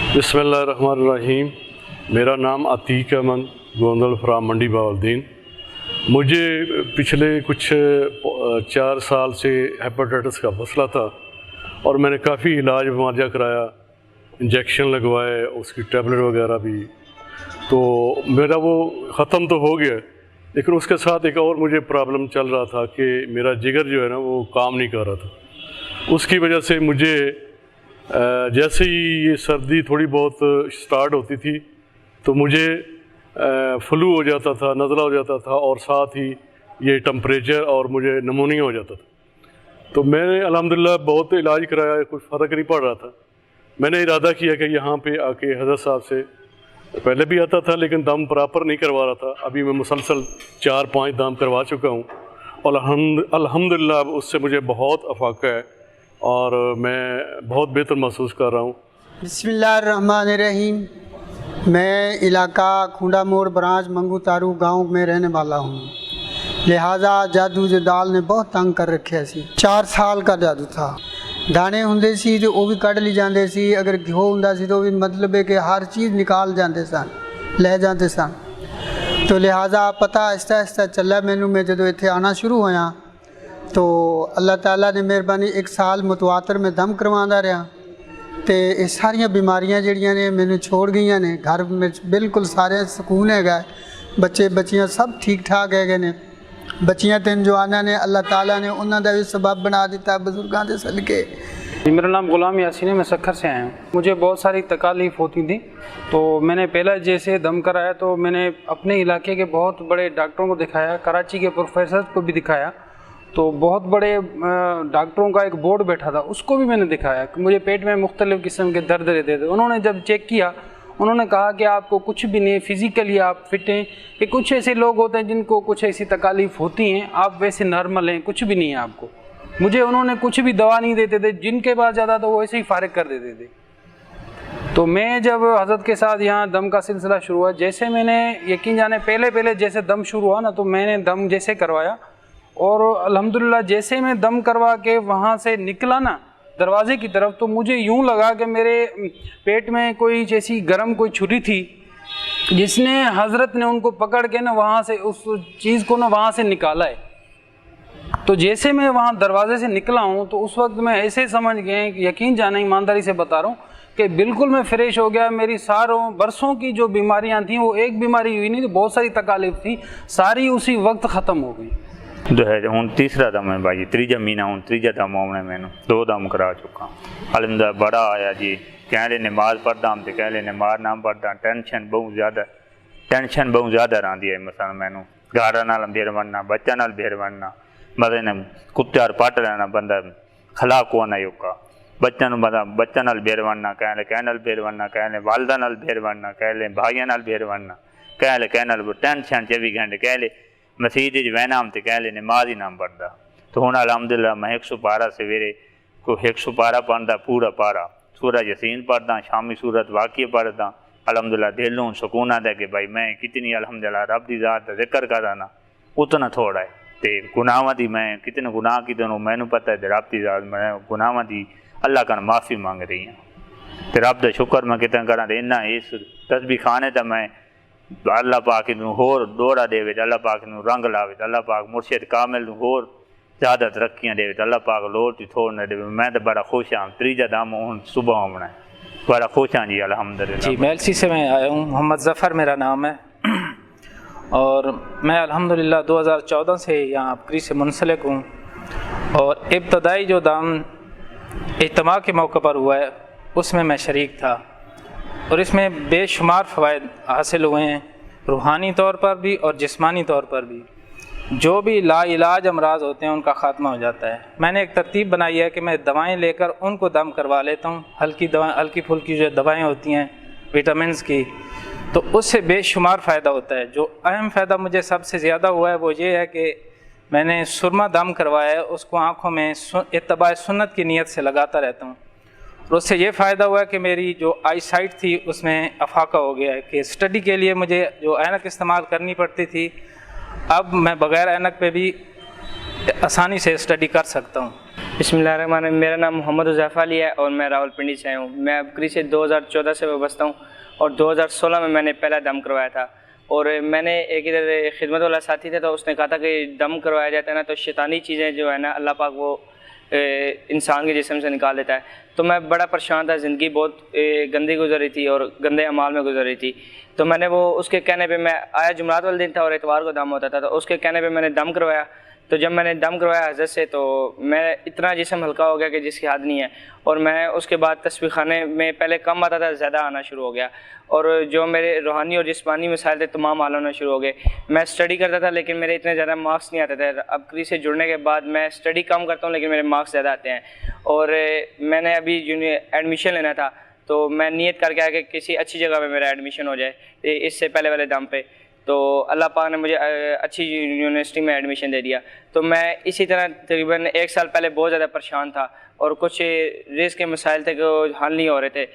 बिस्मिल्लाहिर्रहमानिर्रहीम। मेरा नाम अतीक अहमद गोंदल फ्राम मंडी बावलदीन। मुझे पिछले कुछ 4 साल से हेपेटाइटिस का मसला था और मैंने काफ़ी इलाज मुआवजा कराया, इंजेक्शन लगवाए, उसकी टैबलेट वगैरह भी। तो मेरा वो ख़त्म तो हो गया, लेकिन उसके साथ एक और मुझे प्रॉब्लम चल रहा था कि मेरा जिगर जो है ना वो काम नहीं कर रहा था। उसकी वजह से मुझे जैसे ही ये सर्दी थोड़ी बहुत स्टार्ट होती थी तो मुझे फ्लू हो जाता था, नज़ला हो जाता था और साथ ही ये टेम्परेचर और मुझे नमोनिया हो जाता था। तो मैंने अल्हम्दुलिल्लाह बहुत इलाज कराया, कुछ फ़र्क नहीं पड़ रहा था। मैंने इरादा किया कि यहाँ पे आके हज़रत साहब से, पहले भी आता था लेकिन दम प्रॉपर नहीं करवा रहा था। अभी मैं मुसलसल 4-5 दम करवा चुका हूँ और अल्हम्दुलिल्लाह उससे मुझे बहुत अफाका है और मैं बहुत बेहतर महसूस कर रहा हूँ। बिस्मिल्लाहिर्रहमानिर्रहीम। मैं इलाका खुंडा मोड़ ब्रांच मंगू तारू गांव में रहने वाला हूँ। लिहाजा जादू जदाल ने बहुत तंग कर रखे सी। 4 साल का जादू था। दाने होंदे सी तो वो भी कढ़ ली जाते सी, अगर घ्यो होंदा सी तो भी मतलब है कि हर चीज़ निकाल जाते सन, ले जाते सन। तो लिहाजा पता आहिस्ता आहिस्ता चला मैनू। मैं जो इत्थे आना शुरू होया तो अल्लाह ताला ने मेहरबानी 1 साल मुतवातर में दम करवांदा रहा तो ये सारियां बीमारियां जिहड़ियां ने मैनू छोड़ गई ने। घर में बिल्कुल सारे सुकून है, बच्चे बच्चियां सब ठीक ठाक है ने। बच्चियां 3 जवाना ने अल्लाह ताला ने उन्हों का भी सबब बना दिता बुजुर्गों के सदके। मेरा नाम गुलाम यासीन है, मैं सक्खर से आया हूँ। मुझे बहुत सारी तकालीफ होती थी तो मैंने पहला जैसे दम कराया तो मैंने अपने इलाके के बहुत बड़े डॉक्टरों को दिखाया, कराची के प्रोफेसर को भी दिखाया। तो बहुत बड़े डॉक्टरों का एक बोर्ड बैठा था, उसको भी मैंने दिखाया कि मुझे पेट में मुख्तलिफ़ किस्म के दर्द रहते थे। उन्होंने जब चेक किया उन्होंने कहा कि आपको कुछ भी नहीं, फ़िज़िकली आप फिट हैं। कि कुछ ऐसे लोग होते हैं जिनको कुछ ऐसी तकालीफ होती हैं, आप वैसे नॉर्मल हैं, कुछ भी नहीं है आपको। मुझे उन्होंने कुछ भी दवा नहीं देते थे, जिनके पास ज़्यादा था वो ऐसे ही फारिग कर देते थे। तो मैं जब हज़रत के साथ यहाँ दम का सिलसिला शुरू हुआ, जैसे मैंने यकीन जाने पहले जैसे दम शुरू हुआ ना तो मैंने दम जैसे करवाया और अल्हम्दुलिल्लाह जैसे मैं दम करवा के वहाँ से निकला ना दरवाज़े की तरफ तो मुझे यूँ लगा कि मेरे पेट में कोई जैसी गर्म कोई छुरी थी जिसने हज़रत ने उनको पकड़ के ना वहाँ से उस चीज़ को ना वहाँ से निकाला है। तो जैसे मैं वहाँ दरवाज़े से निकला हूँ तो उस वक्त मैं ऐसे समझ गए, यकीन जाना ईमानदारी से बता रहा हूँ कि बिल्कुल मैं फ़्रेश हो गया। मेरी सारों बरसों की जो बीमारियाँ थी वो एक बीमारी हुई नहीं थी, बहुत सारी तकालीफ थी, सारी उसी वक्त ख़त्म हो गई। हूँ तीसरा दम है भाई, तीजा महीना हूँ तीजा दम आने मैंने 2 दम करा चुका। अल्हम्दुलिल्लाह बड़ा आया जी। कहले नमाज पढ़दा हूँ तो कहले नमाज ना पढ़दा, टेंशन बहुत ज़्यादा रही है। मसलन मैनू घर नाल बेर बनना, बच्चा नाल बेर बनना, मतलब कुत्ते और पट रहना, बंदा खला को ना योका बच्चा बच्चा नाल बेर बनना, कहले नाल बेर बनना, कहले वालदा नाल बेर बनना, कहले भाइयों नाल बेर बनना, कहले टेंशन 24 घंटे, कहले मसीद वहना हम तो कहले नमाज ही ना पढ़ता। तो हूँ अल्हम्दुलिल्लाह मैं 112 सवेरे को 112 पढ़ता, पूरा पारा सूरज यासीन पढ़ता, शामी सूरत वाक़िया पढ़ता। अल्हम्दुलिल्लाह दिलों सुकून आता कि भाई मैं कितनी अल्हम्दुलिल्लाह रब की ज़ात का जिक्र करा ना उतना थोड़ा है। तो गुनाहों की मैं कितने गुनाह की दोनों मैनू पता है, रब की ज़ात मैं गुनाहों की अल्लाह का माफ़ी मांग रही हूँ। तो रब का शुक्र मैं कितना करा इन्ना इस तस्बीह खाने तो मैं अल्लाह पाक नूं होर दौड़ा देवे, अल्लाह पाक नूं रंग लावे, अल्लाह पाक मुर्शिद कामिल नूं होर ज़्यादा तरक्कियां देवे, अल्लाह पाक लोड़ दी थोड़ न देवे। मैं तो बड़ा खुश हाँ, तीजा दम हुण सुबह होना है, बड़ा खुश हाँ जी अल्हम्दुलिल्लाह। जी मैं एलसी से मैं आया हूँ, मोहम्मद ज़फ़र मेरा नाम है और मैं अल्हम्दुलिल्लाह 2014 से यहाँ अपकरी से मुंसलिक हूँ। और इब्तदाई जो दम इज्तिमा के मौके पर हुआ है उसमें मैं शरीक था और इसमें बेशुमार फ़वाइद हासिल हुए हैं, रूहानी तौर पर भी और जिस्मानी तौर पर भी। जो भी लाइलाज अमराज होते हैं उनका ख़ात्मा हो जाता है। मैंने एक तरतीब बनाई है कि मैं दवाएं लेकर उनको दम करवा लेता हूं, हल्की फुल्की जो दवाएं होती हैं विटामिन्स की, तो उससे बेशुमार फ़ायदा होता है। जो अहम फ़ायदा मुझे सबसे ज़्यादा हुआ है वो ये है कि मैंने सुरमा दम करवाया है, उसको आँखों में इत्तबा सुन्नत की नीयत से लगाता रहता हूँ और उससे ये फ़ायदा हुआ कि मेरी जो आई साइट थी उसमें अफाका हो गया है कि स्टडी के लिए मुझे जो ऐनक इस्तेमाल करनी पड़ती थी अब मैं बग़ैर ऐनक पे भी आसानी से स्टडी कर सकता हूँ। بسم اللہ الرحمن الرحیم. میرا نام محمد حذیفہ علی ہے اور میں راولپنڈی سے آیا ہوں. میں ابکری سے 2014 سے وابستہ ہوں اور 2016 میں نے پہلا دم کروایا تھا. اور میں نے ایک ادھر خدمت والا ساتھی تھا تو اس نے کہا تھا کہ دم کروایا جاتا ہے نا تو شیطانی چیزیں جو ہے نا اللہ پاک وہ انسان کے جسم سے نکال دیتا ہے. تو میں بڑا پریشان تھا, زندگی بہت گندی گزر رہی تھی اور گندے اعمال میں گزر رہی تھی. تو میں نے وہ اس کے کہنے پہ, میں آیا جمعرات والے دن تھا اور اتوار کو دم ہوتا تھا, تو اس کے کہنے پہ میں نے دم کروایا. تو جب میں نے دم کروایا حضرت سے تو میں اتنا جسم ہلکا ہو گیا کہ جس کی حد نہیں ہے. اور میں اس کے بعد تسبیح خانے میں پہلے کم آتا تھا, زیادہ آنا شروع ہو گیا. اور جو میرے روحانی اور جسمانی مسائل تھے تمام حل ہونا شروع ہو گئے. میں اسٹڈی کرتا تھا لیکن میرے اتنے زیادہ مارکس نہیں آتے تھے. ابکری سے جڑنے کے بعد میں اسٹڈی کم کرتا ہوں لیکن میرے مارکس زیادہ آتے ہیں. اور میں نے ابھی ایڈمیشن لینا تھا تو میں نیت کر کے آیا کہ کسی اچھی جگہ پہ میرا ایڈمیشن ہو جائے اس سے پہلے والے دم پہ. تو اللہ پاک نے مجھے اچھی یونیورسٹی میں ایڈمیشن دے دیا. تو میں اسی طرح تقریباً 1 سال پہلے بہت زیادہ پریشان تھا اور کچھ رزق کے مسائل تھے کہ وہ حل نہیں ہو رہے تھے.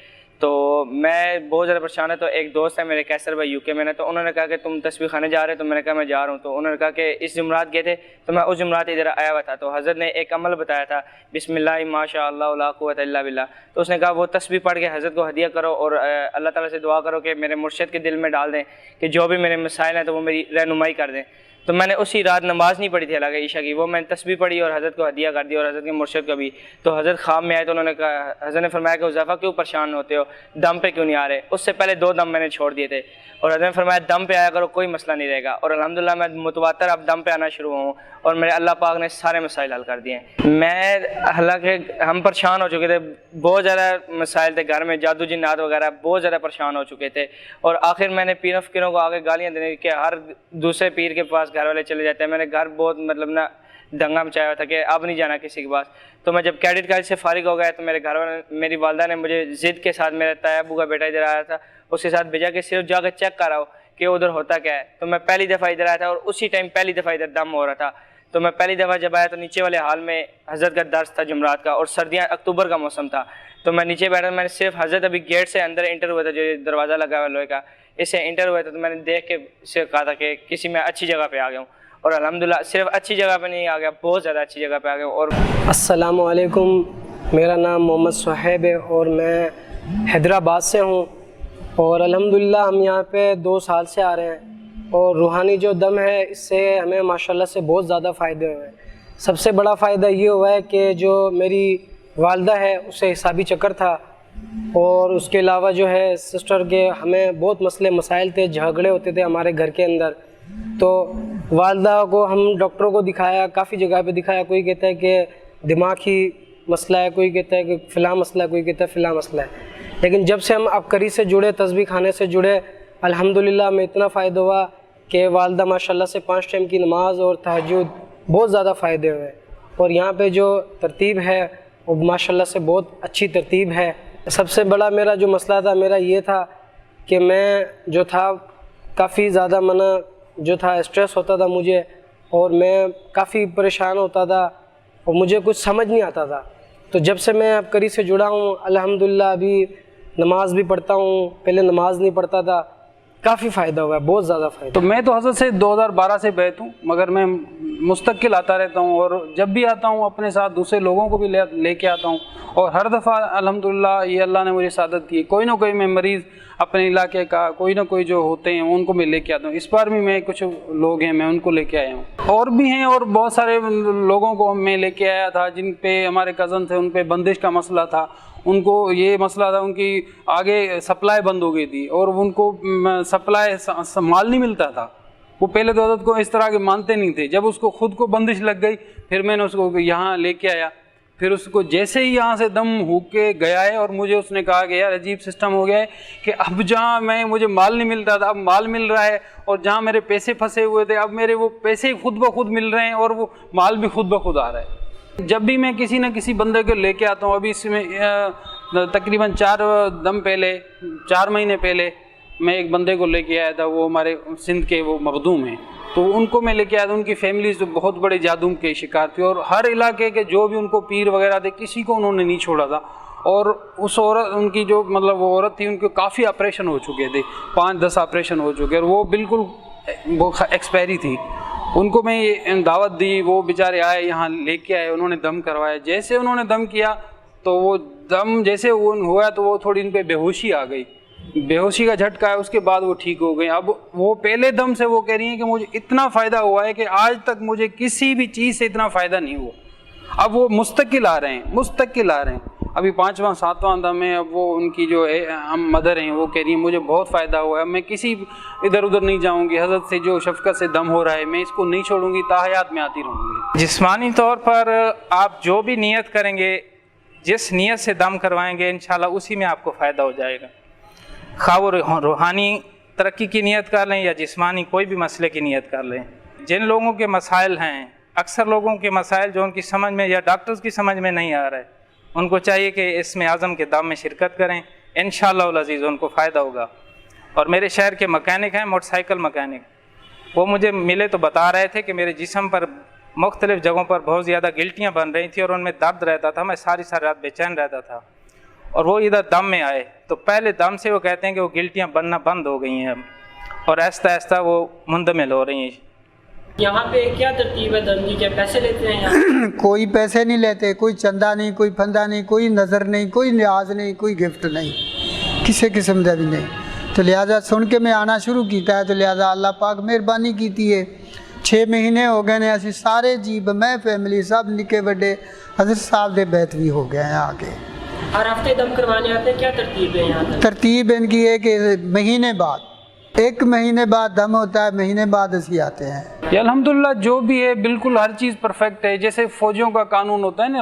تو میں بہت زیادہ پریشان ہے. تو ایک دوست ہے میرے کیسر بھائی UK میں نے, تو انہوں نے کہا کہ تم تسبیح خانے جا رہے, تو میں نے کہا میں جا رہا ہوں. تو انہوں نے کہا کہ اس جمعرات گئے تھے, تو میں اس جمعرات ادھر آیا ہوا تھا. تو حضرت نے ایک عمل بتایا تھا, بسم اللہ ما شاء اللہ لا قوت الا باللہ. تو اس نے کہا وہ تسبیح پڑھ کے حضرت کو ہدیہ کرو اور اللہ تعالیٰ سے دعا کرو کہ میرے مرشد کے دل میں ڈال دیں کہ جو بھی میرے مسائل ہیں تو وہ میری رہنمائی کر دیں. تو میں نے اسی رات نماز نہیں پڑھی تھی حالانکہ عشاء کی, وہ میں نے تسبیح پڑھی اور حضرت کو ہدیہ کر دی اور حضرت کے مرشد کو بھی. تو حضرت خواب میں آئے تو انہوں نے کہا, حضرت نے فرمایا کہ حذیفہ کیوں پریشان ہوتے ہو, دم پہ کیوں نہیں آ رہے. اس سے پہلے 2 دم میں نے چھوڑ دیے تھے اور حضرت نے فرمایا دم پہ آیا کرو, کوئی مسئلہ نہیں رہے گا. اور الحمدللہ میں متواتر اب دم پہ آنا شروع ہوں اور میرے اللہ پاک نے سارے مسائل حل کر دیے ہیں. میں حالانکہ ہم پریشان ہو چکے تھے, بہت زیادہ مسائل تھے گھر میں, جادو جنات وغیرہ, بہت زیادہ پریشان ہو چکے تھے. اور آخر میں نے پیر و فقیروں کو آگے گالیاں دینے کہ ہر دوسرے پیر کے پاس گھر والے چلے جاتے ہیں. میں نے گھر بہت مطلب نا دنگا مچایا ہوا تھا کہ اب نہیں جانا کسی کے پاس. تو میں جب کیڈٹ کالج سے فارغ ہو گیا تو میرے گھر والے, میری والدہ نے مجھے ضد کے ساتھ, میرا تایا ابو کا بیٹا ادھر آیا تھا, اس کے ساتھ بھیجا کہ صرف جا کے چیک کراؤ کہ ادھر ہوتا کیا ہے. تو میں پہلی دفعہ ادھر آیا تھا اور اسی ٹائم پہلی دفعہ ادھر دم ہو رہا تھا. تو میں پہلی دفعہ جب آیا تو نیچے والے حال میں حضرت کا درس تھا جمعرات کا, اور سردیاں اکتوبر کا موسم تھا. تو میں نیچے بیٹھا, میں نے صرف حضرت ابھی گیٹ سے اندر انٹر ہوا تھا, جو دروازہ لگا ہوا لوہے کا, اس سے انٹر ہوا تھا. تو میں نے دیکھ کے سے کہا تھا کہ کسی میں اچھی جگہ پہ آ گیا ہوں. اور الحمدللہ صرف اچھی جگہ پہ نہیں آ گیا, بہت زیادہ اچھی جگہ پہ آ گیا. اور السلام علیکم, میرا نام محمد صہیب ہے اور میں حیدرآباد سے ہوں. اور الحمدللہ ہم یہاں پہ 2 سال سے آ رہے ہیں اور روحانی جو دم ہے اس سے ہمیں ماشاءاللہ سے بہت زیادہ فائدے ہوئے ہیں. سب سے بڑا فائدہ یہ ہوا ہے کہ جو میری والدہ ہے اسے حسابی چکر تھا, اور اس کے علاوہ جو ہے سسٹر کے ہمیں بہت مسئلے مسائل تھے, جھگڑے ہوتے تھے ہمارے گھر کے اندر. تو والدہ کو ہم ڈاکٹروں کو دکھایا, کافی جگہ پہ دکھایا. کوئی کہتا ہے کہ دماغی مسئلہ ہے, کوئی کہتا ہے کہ فلاں مسئلہ ہے, کوئی کہتا ہے فلاں مسئلہ ہے. لیکن جب سے ہم ابکری سے جڑے, تسبیح خانے سے جڑے, الحمدللہ ہمیں اتنا فائدہ ہوا کہ والدہ ماشاءاللہ سے 5 ٹائم کی نماز اور تہجد بہت زیادہ فائدے ہوئے. اور یہاں پہ جو ترتیب ہے وہ ماشاءاللہ سے بہت اچھی ترتیب ہے. سب سے بڑا میرا جو مسئلہ تھا میرا یہ تھا کہ میں جو تھا کافی زیادہ جو تھا اسٹریس ہوتا تھا مجھے, اور میں کافی پریشان ہوتا تھا اور مجھے کچھ سمجھ نہیں آتا تھا. تو جب سے میں ابکری سے جڑا ہوں الحمدللہ ابھی نماز بھی پڑھتا ہوں, پہلے نماز نہیں پڑھتا تھا. کافی فائدہ ہوا ہے, بہت زیادہ فائدہ. تو میں تو حضرت سے 2012 سے بیعت ہوں, مگر میں مستقل آتا رہتا ہوں اور جب بھی آتا ہوں اپنے ساتھ دوسرے لوگوں کو بھی لے کے آتا ہوں. اور ہر دفعہ الحمدللہ یہ اللہ نے مجھے سعادت دی, کوئی نہ کوئی میں مریض اپنے علاقے کا کوئی نہ کوئی جو ہوتے ہیں ان کو میں لے کے آتا ہوں. اس بار بھی میں کچھ لوگ ہیں میں ان کو لے کے آیا ہوں, اور بھی ہیں اور بہت سارے لوگوں کو میں لے کے آیا تھا جن پہ ہمارے کزن تھے, ان پہ بندش کا مسئلہ تھا, ان کو یہ مسئلہ تھا, ان کی آگے سپلائی بند ہو گئی تھی اور ان کو سپلائی مال نہیں ملتا تھا. وہ پہلے تو حضرت کو اس طرح کے مانتے نہیں تھے. جب اس کو خود کو بندش لگ گئی پھر میں نے اس کو یہاں لے کے آیا. پھر اس کو جیسے ہی یہاں سے دم ہو کے گیا ہے اور مجھے اس نے کہا کہ یار عجیب سسٹم ہو گیا ہے کہ اب جہاں مجھے مال نہیں ملتا تھا اب مال مل رہا ہے, اور جہاں میرے پیسے پھنسے ہوئے تھے اب میرے وہ پیسے خود بخود مل رہے ہیں اور وہ مال بھی خود بخود آ رہا ہے. جب بھی میں کسی نہ کسی بندے کو لے کے آتا ہوں, ابھی اس میں تقریباً 4 مہینے پہلے میں ایک بندے کو لے کے آیا تھا, وہ ہمارے سندھ کے وہ مخدوم ہیں, تو ان کو میں لے کے آیا تھا. ان کی فیملیز جو بہت بڑے جادو کے شکار تھی اور ہر علاقے کے جو بھی ان کو پیر وغیرہ تھے کسی کو انہوں نے نہیں چھوڑا تھا. اور اس عورت ان کی جو مطلب وہ عورت تھی ان کے کافی آپریشن ہو چکے تھے, 5-10 آپریشن ہو چکے, اور وہ بالکل وہ ایکسپائری تھی. उनको मैं ये दावत दी, वो बेचारे आए यहाँ लेके आए, उन्होंने दम करवाया। जैसे उन्होंने दम किया तो वो दम जैसे वो हुआ तो वो थोड़ी उन पे बेहोशी आ गई, बेहोशी का झटका है, उसके बाद वो ठीक हो गई। अब वो पहले दम से वो कह रही हैं कि मुझे इतना फ़ायदा हुआ है कि आज तक मुझे किसी भी चीज़ से इतना फ़ायदा नहीं हुआ। अब वो मुस्तकिल आ रहे हैं, मुस्तकिल आ रहे हैं। अभी 5वां 7वां दम है। अब वो उनकी जो है हम मदर हैं वो कह रही हैं मुझे बहुत फ़ायदा हुआ है, मैं किसी इधर उधर नहीं जाऊंगी, हज़रत से जो शफ़क़त से दम हो रहा है मैं इसको नहीं छोड़ूंगी, ताहयात में आती रहूँगी। जिस्मानी तौर पर आप जो भी नियत करेंगे, जिस नियत से दम करवाएंगे, इंशाल्लाह उसी में आपको फ़ायदा हो जाएगा। खा वो रूहानी तरक्की की नियत कर लें या जिस्मानी कोई भी मसले की नियत कर लें। जिन लोगों के मसाइल हैं, अक्सर लोगों के मसाइल जो उनकी समझ में या डॉक्टर्स की समझ में नहीं आ रहा है, उनको चाहिए कि इसमें आज़म के दम में शिरकत करें, इंशाअल्लाह अज़ीज़ उनको फ़ायदा होगा। और मेरे शहर के मकैनिक हैं, मोटरसाइकिल मकैनिक, वो मुझे मिले तो बता रहे थे कि मेरे जिस्म पर मुख्तलिफ़ जगहों पर बहुत ज़्यादा गिल्टियाँ बन रही थी और उनमें दर्द रहता था, मैं सारी रात बेचैन रहता था। और वो इधर दम में आए तो पहले दम से वो कहते हैं कि वो गिल्टियाँ बनना बंद हो गई हैं अब, और आहिस्ता आहिस्ता वो मुंदमिल हो रही हैं। यहाँ पे क्या तरतीब है दम की, क्या पैसे लेते हैं यहाँ? कोई पैसे नहीं लेते, कोई चंदा नहीं, कोई फंदा नहीं, कोई नज़र नहीं, कोई न्याज नहीं, कोई गिफ्ट नहीं, किसी किस्म का भी नहीं। तो लिहाजा सुन के मैं आना शुरू किया है, तो लिहाजा अल्लाह पाक मेहरबानी की है। 6 महीने हो गए ने, असी सारे जीब मैं फैमिली सब निके बड़े हज़रत साहब दे बैत भी हो गए हैं आके। हर हफ्ते दम करवाने आते हैं, क्या तरतीब है यहाँ? तरतीब इनकी है कि महीने बाद, 1 महीने बाद दम होता है, महीने बाद असी आते हैं। ये अल्हम्दुलिल्लाह जो भी है बिल्कुल हर चीज़ परफेक्ट है। जैसे फ़ौजियों का कानून होता है ना,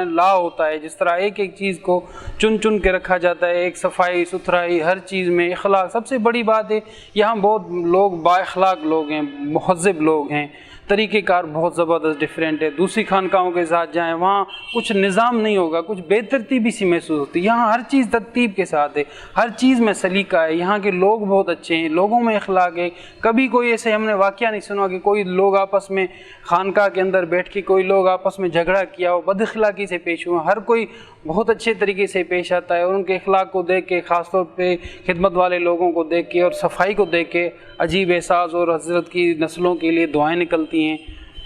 लॉ होता है, जिस तरह एक एक चीज़ को चुन चुन के रखा जाता है, एक सफाई सुथराई हर चीज़ में, इखलाक सबसे बड़ी बात है। यहाँ बहुत लोग बाइखलाक लोग हैं, मुहज़्ज़ब लोग हैं, तरीक़ेकार बहुत ज़बरदस्त डिफरेंट है। दूसरी खानकाहों के साथ जाएँ वहाँ कुछ निज़ाम नहीं होगा, कुछ बेतरतीबी सी महसूस होती है। यहाँ हर चीज़ तरतीब के साथ है, हर चीज़ में सलीका है, यहाँ के लोग बहुत अच्छे हैं, लोगों में इखलाक है। कभी कोई ऐसे हमने वाक़या नहीं सुना कि कोई लोग आपस में खानका के अंदर बैठ के कोई लोग आपस में झगड़ा किया हो, बदअखलाकी से पेश हुए। हर कोई बहुत अच्छे तरीके से पेश आता है और उनके इखलाक को देख के, ख़ास तौर पे खिदमत वाले लोगों को देख के और सफाई को देख के अजीब एहसास और हज़रत की नस्लों के लिए दुआएं निकलती हैं।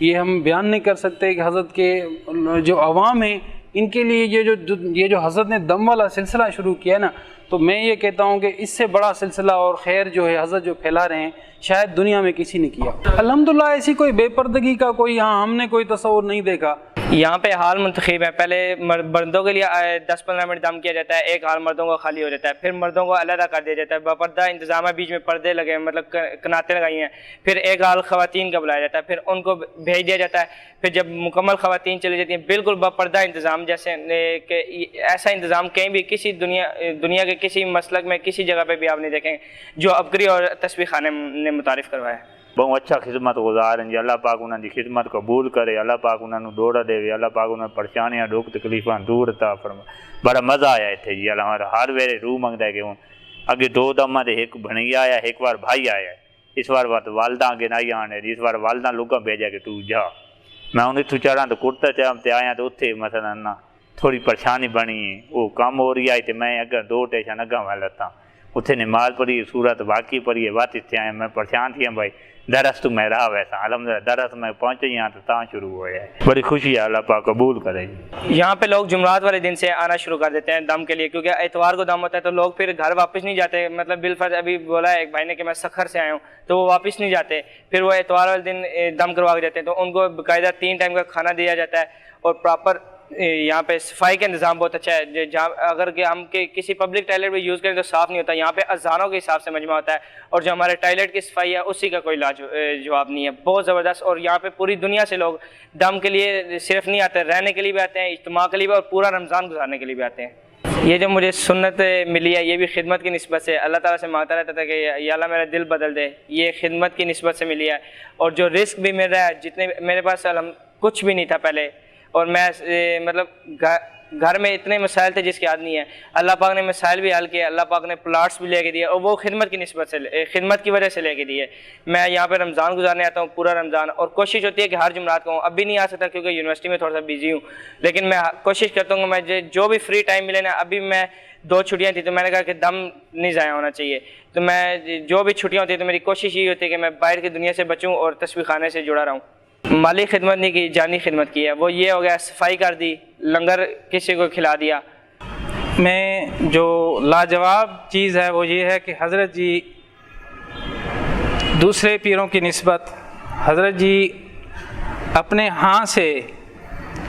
ये हम बयान नहीं कर सकते कि हज़रत के जो अवाम हैं इनके लिए ये जो हज़रत ने दम वाला सिलसिला शुरू किया ना, तो मैं ये कहता हूँ कि इससे बड़ा सिलसिला और खैर जो है हज़रत जो फैला रहे हैं शायद दुनिया में किसी ने किया। अल्हम्दुलिल्लाह ऐसी कोई बेपर्दगी का कोई यहाँ हमने कोई तस्वुर नहीं देखा। यहाँ पे हाल मुंतखब है। पहले मर्दों के लिए 10-15 मिनट दम किया जाता है, एक हाल मर्दों को खाली हो जाता है, फिर मर्दों को अलग कर दिया जाता है, बापर्दा इंतजाम है, बीच में पर्दे लगे हैं, मतलब कनाते लगाई हैं। फिर एक हाल ख़वातीन का बुलाया जाता है, फिर उनको भेज दिया जाता है। फिर जब मुकम्मल ख़वातीन चली जाती हैं, बिल्कुल बापर्दा इंतज़ाम, जैसे ऐसा इंतज़ाम कहीं भी किसी दुनिया के किसी मसलक में किसी जगह पर भी आप नहीं देखेंगे जो अबकरी और तस्बीह खाने ने मुतारिफ़ करवाया। बहुत अच्छा खिदमत गुजार हैं जी। अल्लाह पाक उन्होंने खिदमत कबूल करे, अल्लाह पाक उन्होंने दौड़ा देवे, अल्लाह पाक उन्होंने परेशानियां दुख तकलीफां दूर ता फरमा। बड़ा मज़ा आया इत्थे जी। अल्लाह हर वेले रूह मंगदा है कि हुण अगे 2 दम दे, एक भणिया आया, एक बार भाई आया, इस बार वालदा अगे नहीं आने, इस बार वालदा लुगा भेजा कि तू जा। मैं उन्हें इत्थों चढ़ा तो कुर्ता चाम ते आया तो उत्थे मसलन ना थोड़ी परेशानी बनी, वो कम हो रही आई तो मैं अगर 2 स्टेशन अगर मैं लत्ता उत्थे नमाज पढ़ी, सूरत बाकी पढ़ी, बात इतने आए। मैं परेशान थी भाई, दरस तो मैं रहा वैसा, अल्हम्दुलिल्लाह दरस मैं पहुँच यहाँ तो ता शुरू हो है। बड़ी खुशी है, अल्लाह पाक कबूल करे। यहाँ पे लोग जुमरात वाले दिन से आना शुरू कर देते हैं दम के लिए, क्योंकि इतवार को दम होता है तो लोग फिर घर वापस नहीं जाते। मतलब बिलफर्ज अभी बोला है एक भाई ने कि मैं सखर से आया हूँ, तो वो वापस नहीं जाते, फिर वो इतवार वाले दिन दम करवा के जाते हैं। तो उनको बाकायदा 3 टाइम का खाना दिया जाता है और प्रॉपर यहाँ पे सफाई का इंतज़ाम बहुत अच्छा है। जहाँ अगर कि हम किसी पब्लिक टॉयलेट में यूज़ करें तो साफ़ नहीं होता, यहाँ पे अजानों के हिसाब से मजमा होता है। और जो हमारे टॉयलेट की सफाई है उसी का कोई जवाब नहीं है, बहुत ज़बरदस्त। और यहाँ पे पूरी दुनिया से लोग दम के लिए सिर्फ नहीं आते, रहने के लिए भी आते हैं, इज्तिमा के लिए भी, और पूरा रमज़ान गुजारने के लिए भी आते हैं। ये जो मुझे सुन्नत मिली है ये भी खिदमत की निस्बत से, अल्लाह ताला से मांगता रहता था कि या अल्लाह मेरा दिल बदल दे, ये खिदमत की निस्बत से मिली है। और जो रिस्क भी मिल रहा है, जितने मेरे पास कुछ भी नहीं था पहले, और मैं मतलब घर में इतने मसाइल थे जिसके याद नहीं है। अल्लाह पाक ने मसाइल भी हल किए, अल्लाह पाक ने प्लाट्स भी लेके दिए और वो खिदमत की निस्बत से, खिदमत की वजह से लेके दिए। मैं यहाँ पे रमज़ान गुजारने आता हूँ, पूरा रमज़ान, और कोशिश होती है कि हर जुमरात को, अब भी नहीं आ सकता क्योंकि यूनिवर्सिटी में थोड़ा सा बिजी हूँ, लेकिन मैं कोशिश करता हूँ मैं जो भी फ्री टाइम मिले ना, अभी मैं 2 छुट्टियाँ थी तो मैंने कहा कि दम नहीं ज़ाया होना चाहिए, तो मैं जो भी छुट्टियाँ होती है तो मेरी कोशिश ये होती है कि मैं बाहर की दुनिया से बचूँ और तस्बीह खाने से जुड़ा रहूँ। माली खिदमत नहीं की, जानी खिदमत की है। वो ये हो गया, सफाई कर दी, लंगर किसी को खिला दिया। में जो लाजवाब चीज़ है वो ये है कि हज़रत जी दूसरे पीरों की निस्बत हज़रत जी अपने हाथ से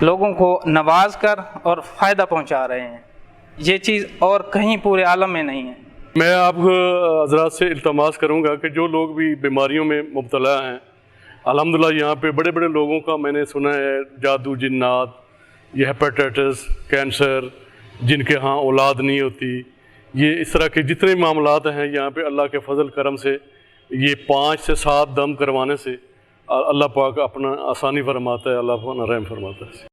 लोगों को नवाज कर और फ़ायदा पहुंचा रहे हैं। ये चीज़ और कहीं पूरे आलम में नहीं है। मैं आप हज़रात से इल्तमास करूंगा कि जो लोग भी बीमारियों में मुब्तला हैं, अल्हम्दुलिल्लाह यहाँ पे बड़े बड़े लोगों का मैंने सुना है, जादू जिन्नात, ये हेपेटाइटिस, कैंसर, जिनके यहाँ औलाद नहीं होती, ये इस तरह के जितने मामलात हैं यहाँ पे अल्लाह के फजल करम से ये 5 से 7 दम करवाने से अल्लाह पाक अपना आसानी फरमाता है, अल्लाह पाक रहम फरमाता है।